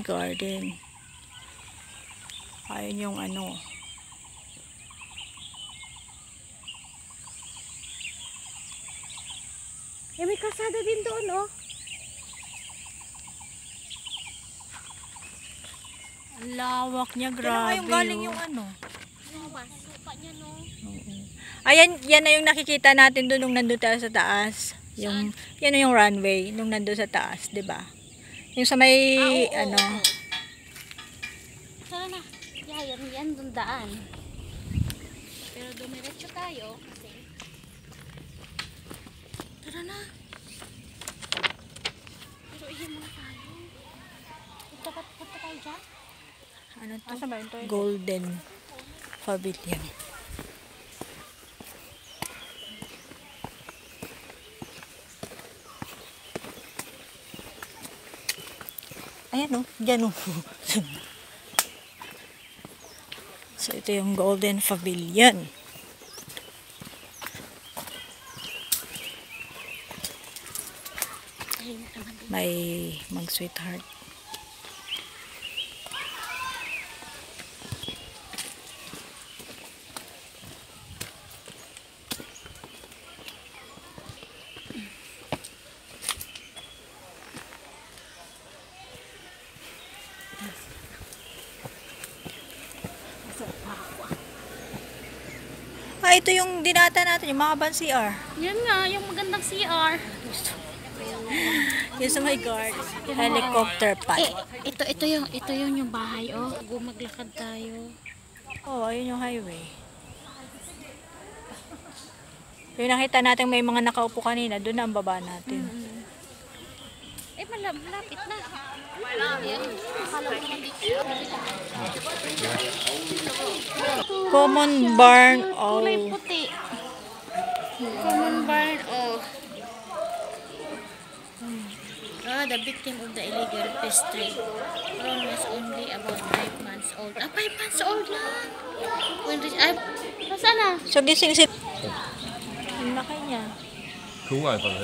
garden. Ayun yung ano. May kasada din doon, oh. Ang lawak niya, grabe. Kaya yung galing oh. yung ano. Supa niya, no? Ayan, yan na yung nakikita natin doon nung nandun tayo sa taas. Yung, yan na yung runway nung nandun sa taas, 'di ba? Yung sa may, ano. Tara na. Yan doon daan. Pero dumiretso tayo kasi. Tara na. Pero iyan muna tayo. Dapat punta tayo dyan. Ano to? Asa ba yung toilet? Golden Pavilion. Ayan o, dyan o. So ito yung Golden Pavilion. May mag-sweetheart. Ah, ito yung dinata natin, yung mahabang CR. Yan nga, yung magandang CR. Yung sa may guard. Helicopter pad. Ito yung bahay, oh. Gumaglakad tayo. Oh, ayun yung highway. Yung nakita natin may mga nakaupo kanina, doon na ang baba natin. Eh, malapit na. Common barn, oh. Kulay puti. Common barn, oh. The victim of the illegal pastry. Ron was only about 5 months old. 5 months old lang. Nasaan na? So gising si... Ang laki niya. 好危瞓起，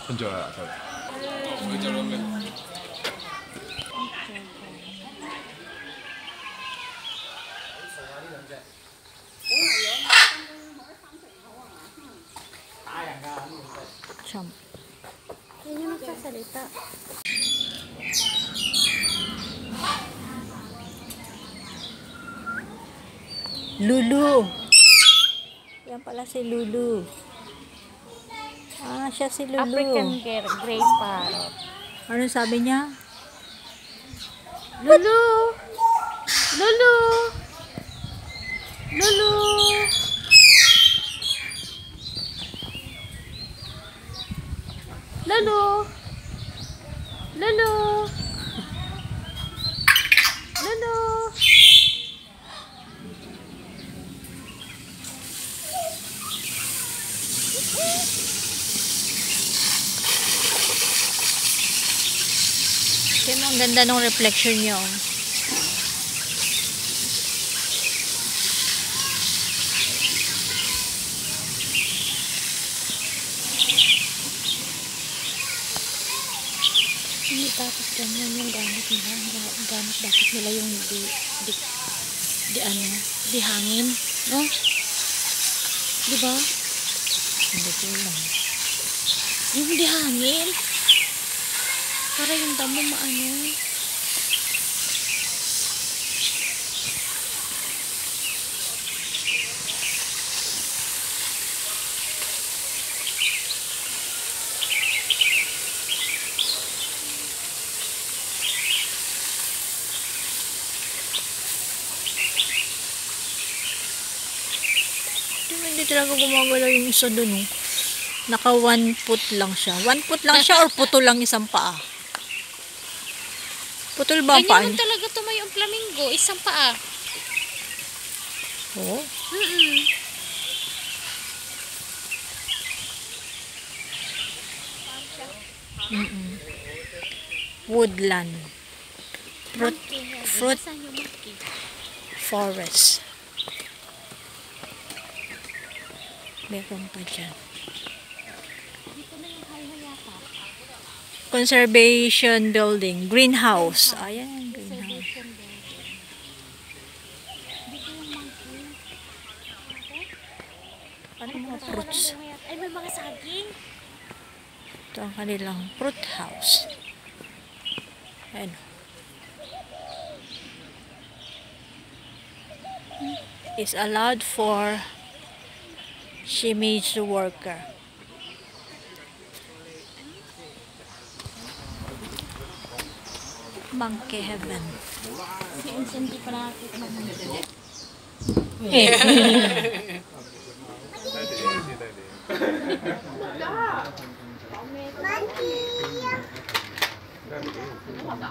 瞓着啦佢。佢就諗緊。 Chomp. Yan yung nagsasalita. Lulu. Yan pala si Lulu. Ah, siya si Lulu. African Grey Parrot. Ano sabi niya? Lulu! Lulu! Lulu! Lulu! Lulu! Lulu! Yan ang ganda ng reflection niyo. Hindi dapat ganyan yung gamit nila. Gamit dapat nila yung di hangin. No? Diba? Hindi ko lang. Yung di hangin. Para yung damo maano. Hindi talaga gumagalaw yung isa dun, oh. Naka 1 foot lang siya. 1 foot lang siya or putol lang isang paa? Putol ba ang paa? Ganyan man talaga tumayo ang flamingo. Isang paa. Oo. Woodland. Fruit Saan yung monkey? forest. Meron pa dyan. Dito na yung highway yata. Conservation building. Greenhouse. Ayan, greenhouse. Ano mga fruits? Ay, may mga saging. Ito ang kanilang fruit house. Ayan. Is allowed for shimizu worker. Monkey heaven. Hindi pa nakakita ng mga. Papa.